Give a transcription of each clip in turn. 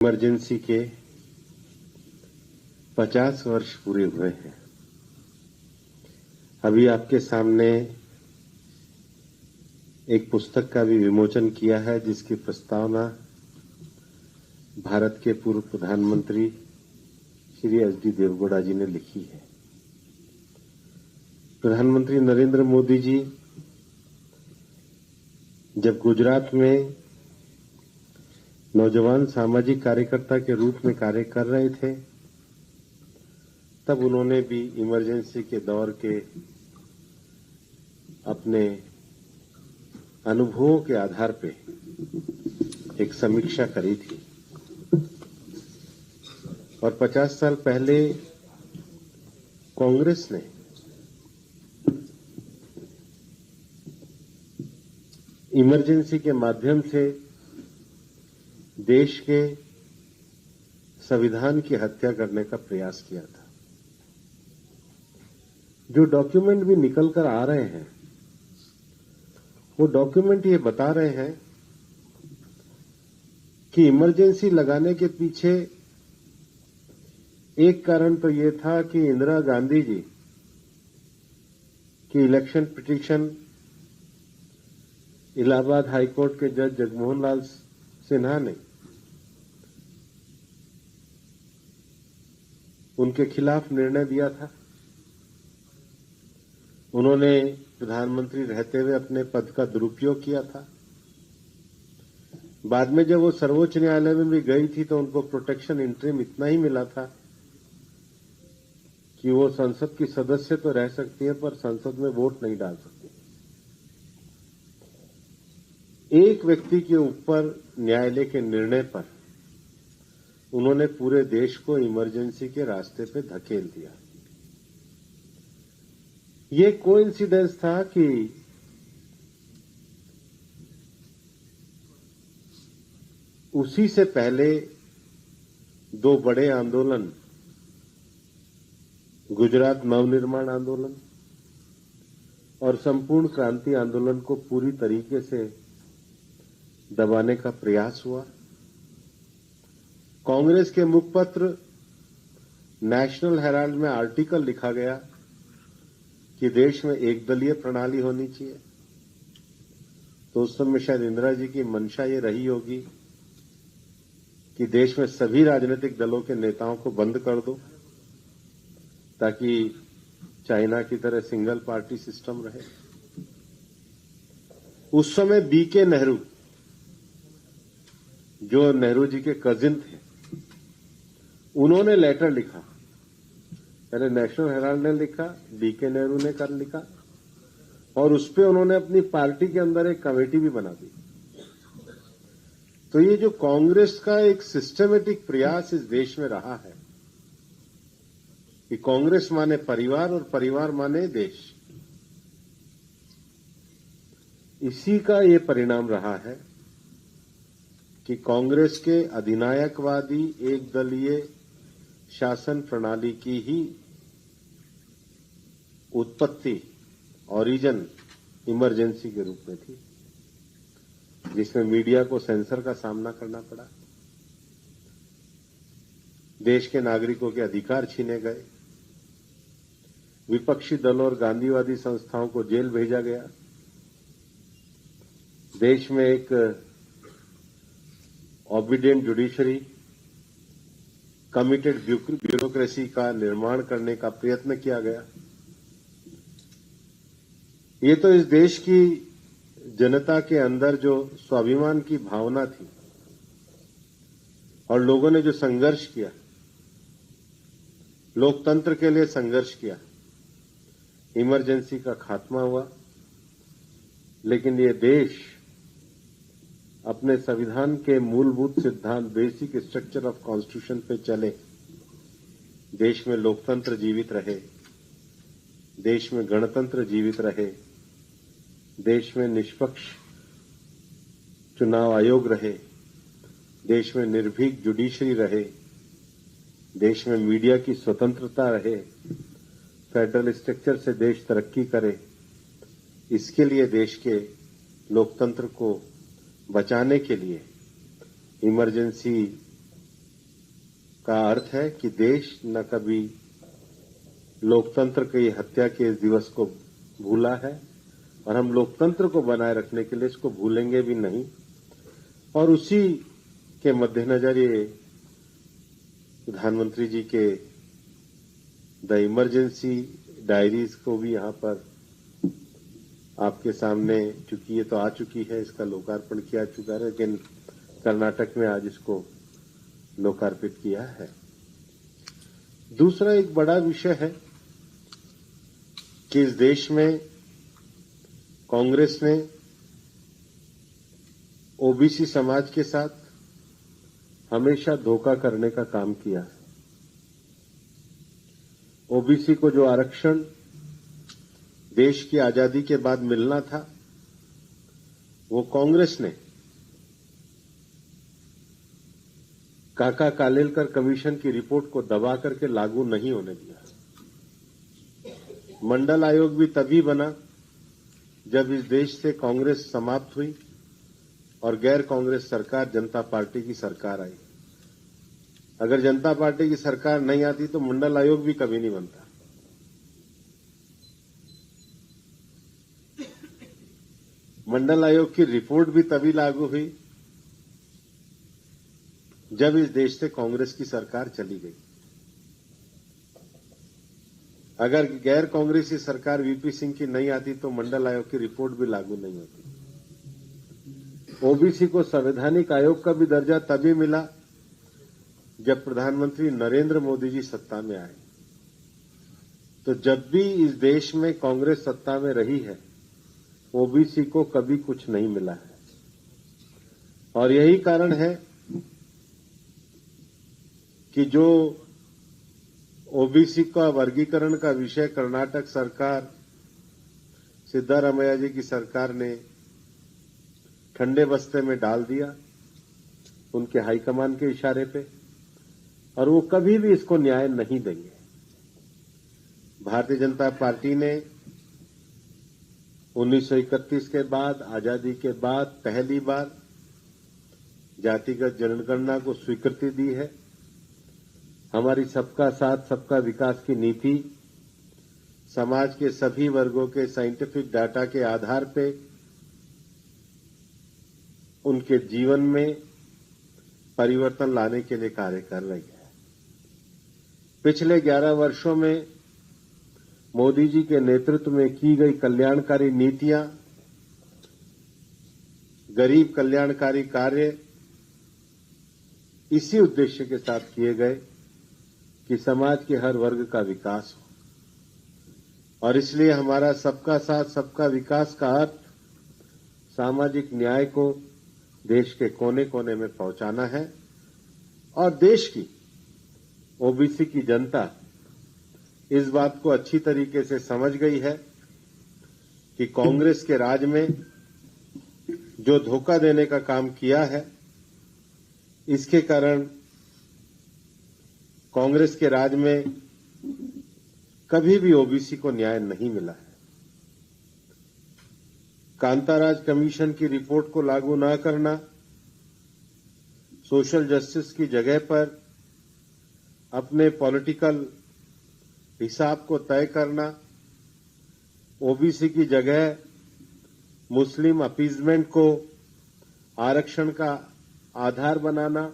Emergency के 50 वर्ष पूरे हुए हैं। अभी आपके सामने एक पुस्तक का भी विमोचन किया है, जिसकी प्रस्तावना भारत के पूर्व प्रधानमंत्री श्री एच.डी. देवगौड़ा जी ने लिखी है। प्रधानमंत्री नरेंद्र मोदी जी जब गुजरात में नौजवान सामाजिक कार्यकर्ता के रूप में कार्य कर रहे थे, तब उन्होंने भी इमरजेंसी के दौर के अपने अनुभवों के आधार पे एक समीक्षा करी थी। और 50 साल पहले कांग्रेस ने इमरजेंसी के माध्यम से देश के संविधान की हत्या करने का प्रयास किया था। जो डॉक्यूमेंट भी निकल कर आ रहे हैं, वो डॉक्यूमेंट ये बता रहे हैं कि इमरजेंसी लगाने के पीछे एक कारण तो ये था कि इंदिरा गांधी जी की इलेक्शन पिटीशन इलाहाबाद हाईकोर्ट के जज जगमोहन लाल सिन्हा ने उनके खिलाफ निर्णय दिया था। उन्होंने प्रधानमंत्री रहते हुए अपने पद का दुरुपयोग किया था। बाद में जब वो सर्वोच्च न्यायालय में भी गई थी तो उनको प्रोटेक्शन इंटरिम इतना ही मिला था कि वो संसद की सदस्य तो रह सकती है, पर संसद में वोट नहीं डाल सकती। एक व्यक्ति के ऊपर न्यायालय के निर्णय पर उन्होंने पूरे देश को इमरजेंसी के रास्ते पे धकेल दिया। ये कोइंसिडेंस था कि उसी से पहले दो बड़े आंदोलन, गुजरात नवनिर्माण आंदोलन और संपूर्ण क्रांति आंदोलन को पूरी तरीके से दबाने का प्रयास हुआ। कांग्रेस के मुखपत्र नेशनल हेराल्ड में आर्टिकल लिखा गया कि देश में एक दलीय प्रणाली होनी चाहिए। तो उस समय शायद इंदिरा जी की मंशा ये रही होगी कि देश में सभी राजनीतिक दलों के नेताओं को बंद कर दो, ताकि चाइना की तरह सिंगल पार्टी सिस्टम रहे। उस समय बीके नेहरू, जो नेहरू जी के कजिन थे, उन्होंने लेटर लिखा। पहले नेशनल हेराल्ड ने लिखा, बीके नेहरू ने कर लिखा, और उस पे उन्होंने अपनी पार्टी के अंदर एक कमेटी भी बना दी। तो ये जो कांग्रेस का एक सिस्टमेटिक प्रयास इस देश में रहा है कि कांग्रेस माने परिवार और परिवार माने देश, इसी का ये परिणाम रहा है कि कांग्रेस के अधिनायकवादी एक दलीय शासन प्रणाली की ही उत्पत्ति, ओरिजिन इमरजेंसी के रूप में थी, जिसमें मीडिया को सेंसर का सामना करना पड़ा, देश के नागरिकों के अधिकार छीने गए, विपक्षी दलों और गांधीवादी संस्थाओं को जेल भेजा गया, देश में एक ओबीडिएंट जुडिशरी, कमिटेड ब्यूरोक्रेसी का निर्माण करने का प्रयत्न किया गया। ये तो इस देश की जनता के अंदर जो स्वाभिमान की भावना थी और लोगों ने जो संघर्ष किया, लोकतंत्र के लिए संघर्ष किया, इमरजेंसी का खात्मा हुआ। लेकिन ये देश अपने संविधान के मूलभूत सिद्धांत, बेसिक स्ट्रक्चर ऑफ कॉन्स्टिट्यूशन पे चले, देश में लोकतंत्र जीवित रहे, देश में गणतंत्र जीवित रहे, देश में निष्पक्ष चुनाव आयोग रहे, देश में निर्भीक जुडिशरी रहे, देश में मीडिया की स्वतंत्रता रहे, फेडरल स्ट्रक्चर से देश तरक्की करे। इसके लिए देश के लोकतंत्र को बचाने के लिए इमरजेंसी का अर्थ है कि देश न कभी लोकतंत्र की हत्या के इस दिवस को भूला है और हम लोकतंत्र को बनाए रखने के लिए इसको भूलेंगे भी नहीं। और उसी के मद्देनजर ये प्रधानमंत्री जी के द इमरजेंसी डायरीज को भी यहां पर आपके सामने, चूंकि ये तो आ चुकी है, इसका लोकार्पण किया चुका है, लेकिन कर्नाटक में आज इसको लोकार्पित किया है। दूसरा एक बड़ा विषय है कि इस देश में कांग्रेस ने ओबीसी समाज के साथ हमेशा धोखा करने का काम किया है। ओबीसी को जो आरक्षण देश की आजादी के बाद मिलना था, वो कांग्रेस ने काका कालेलकर कमीशन की रिपोर्ट को दबा करके लागू नहीं होने दिया। मंडल आयोग भी तभी बना जब इस देश से कांग्रेस समाप्त हुई और गैर कांग्रेस सरकार जनता पार्टी की सरकार आई। अगर जनता पार्टी की सरकार नहीं आती तो मंडल आयोग भी कभी नहीं बनता। मंडल आयोग की रिपोर्ट भी तभी लागू हुई जब इस देश से कांग्रेस की सरकार चली गई। अगर गैर कांग्रेसी सरकार वीपी सिंह की नहीं आती तो मंडल आयोग की रिपोर्ट भी लागू नहीं होती। ओबीसी को संवैधानिक आयोग का भी दर्जा तभी मिला जब प्रधानमंत्री नरेंद्र मोदी जी सत्ता में आए। तो जब भी इस देश में कांग्रेस सत्ता में रही है, ओबीसी को कभी कुछ नहीं मिला है। और यही कारण है कि जो ओबीसी का वर्गीकरण का विषय कर्नाटक सरकार, सिद्धारमैया जी की सरकार ने ठंडे बस्ते में डाल दिया उनके हाईकमान के इशारे पे, और वो कभी भी इसको न्याय नहीं देंगे। भारतीय जनता पार्टी ने 1931 के बाद, आजादी के बाद पहली बार जातिगत जनगणना को स्वीकृति दी है। हमारी सबका साथ सबका विकास की नीति समाज के सभी वर्गों के साइंटिफिक डाटा के आधार पे उनके जीवन में परिवर्तन लाने के लिए कार्य कर रही है। पिछले 11 वर्षों में मोदी जी के नेतृत्व में की गई कल्याणकारी नीतियां, गरीब कल्याणकारी कार्य इसी उद्देश्य के साथ किए गए कि समाज के हर वर्ग का विकास हो। और इसलिए हमारा सबका साथ सबका विकास का अर्थ सामाजिक न्याय को देश के कोने कोने में पहुंचाना है। और देश की ओबीसी की जनता इस बात को अच्छी तरीके से समझ गई है कि कांग्रेस के राज में जो धोखा देने का काम किया है, इसके कारण कांग्रेस के राज में कभी भी ओबीसी को न्याय नहीं मिला है। कांताराज कमीशन की रिपोर्ट को लागू न करना, सोशल जस्टिस की जगह पर अपने पॉलिटिकल हिसाब को तय करना, ओबीसी की जगह मुस्लिम अपीजमेंट को आरक्षण का आधार बनाना,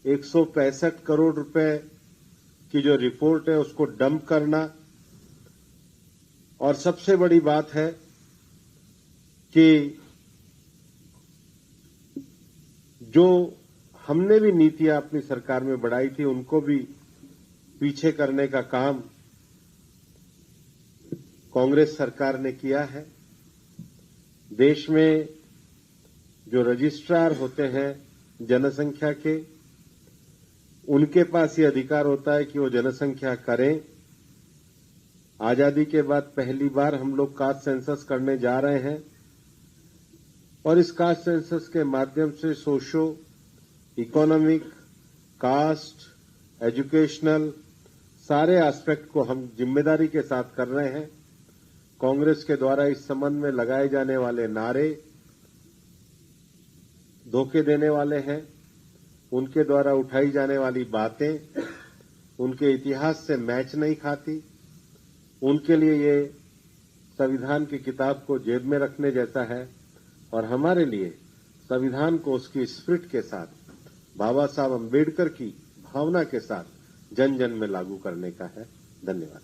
165 करोड़ रुपए की जो रिपोर्ट है उसको डंप करना, और सबसे बड़ी बात है कि जो हमने भी नीतियां अपनी सरकार में बढ़ाई थी उनको भी पीछे करने का काम कांग्रेस सरकार ने किया है। देश में जो रजिस्ट्रार होते हैं जनसंख्या के, उनके पास ये अधिकार होता है कि वो जनसंख्या करें। आजादी के बाद पहली बार हम लोग कास्ट सेंसस करने जा रहे हैं और इस कास्ट सेंसस के माध्यम से सोशो इकोनॉमिक, कास्ट, एजुकेशनल सारे एस्पेक्ट को हम जिम्मेदारी के साथ कर रहे हैं। कांग्रेस के द्वारा इस संबंध में लगाए जाने वाले नारे धोखे देने वाले हैं। उनके द्वारा उठाई जाने वाली बातें उनके इतिहास से मैच नहीं खाती। उनके लिए ये संविधान की किताब को जेब में रखने जैसा है और हमारे लिए संविधान को उसकी स्पिरिट के साथ, बाबा साहब अम्बेडकर की भावना के साथ जन जन में लागू करने का है। धन्यवाद।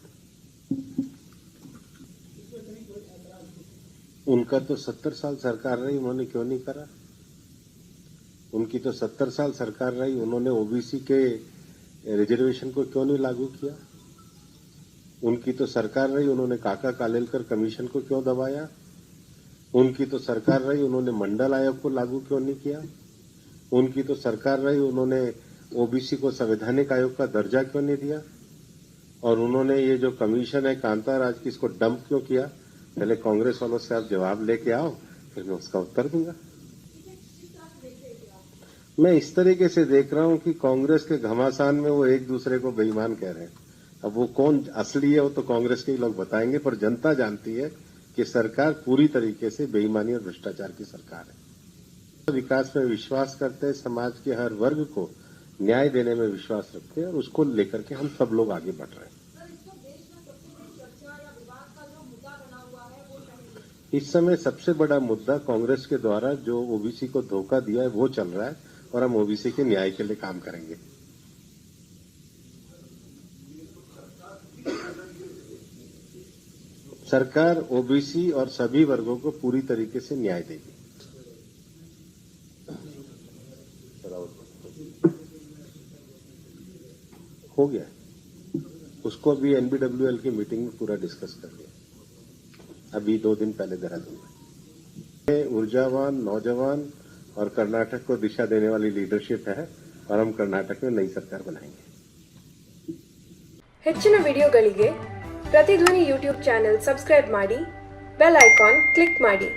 उनका तो 70 साल सरकार रही, उन्होंने क्यों नहीं करा? उनकी तो 70 साल सरकार रही, उन्होंने ओबीसी के रिजर्वेशन को क्यों नहीं लागू किया? उनकी तो सरकार रही, उन्होंने काका कालेलकर कमीशन को क्यों दबाया? उनकी तो सरकार रही, उन्होंने मंडल आयोग को लागू क्यों नहीं किया? उनकी तो सरकार रही, उन्होंने ओबीसी को संवैधानिक आयोग का दर्जा क्यों नहीं दिया? और उन्होंने ये जो कमीशन है कांता राज की, इसको डंप क्यों किया? पहले कांग्रेस वालों से आप जवाब लेके आओ, फिर मैं उसका उत्तर दूंगा। मैं इस तरीके से देख रहा हूं कि कांग्रेस के घमासान में वो एक दूसरे को बेईमान कह रहे हैं। अब वो कौन असली है वो तो कांग्रेस के ही लोग बताएंगे, पर जनता जानती है कि सरकार पूरी तरीके से बेईमानी और भ्रष्टाचार की सरकार है। विकास में विश्वास करते हैं, समाज के हर वर्ग को न्याय देने में विश्वास रखते हैं और उसको लेकर के हम सब लोग आगे बढ़ रहे हैं। इस समय सबसे बड़ा मुद्दा कांग्रेस के द्वारा जो ओबीसी को धोखा दिया है वो चल रहा है और हम ओबीसी के न्याय के लिए काम करेंगे। सरकार ओबीसी और सभी वर्गों को पूरी तरीके से न्याय देगी। हो गया, उसको अभी एनबीडब्ल्यूएल की मीटिंग में पूरा डिस्कस कर लिया, अभी 2 दिन पहले देहरादून में। ऊर्जावान, नौजवान और कर्नाटक को दिशा देने वाली लीडरशिप है और हम कर्नाटक में नई सरकार बनाएंगे। ಹೆಚ್ಚಿನ ವಿಡಿಯೋಗಳಿಗೆ ಪ್ರತಿಧ್ವನಿ ಯೂಟ್ಯೂಬ್ ಚಾನೆಲ್ ಸಬ್ಸ್ಕ್ರೈಬ್ ಮಾಡಿ, ಬೆಲ್ ಐಕಾನ್ ಕ್ಲಿಕ್ ಮಾಡಿ।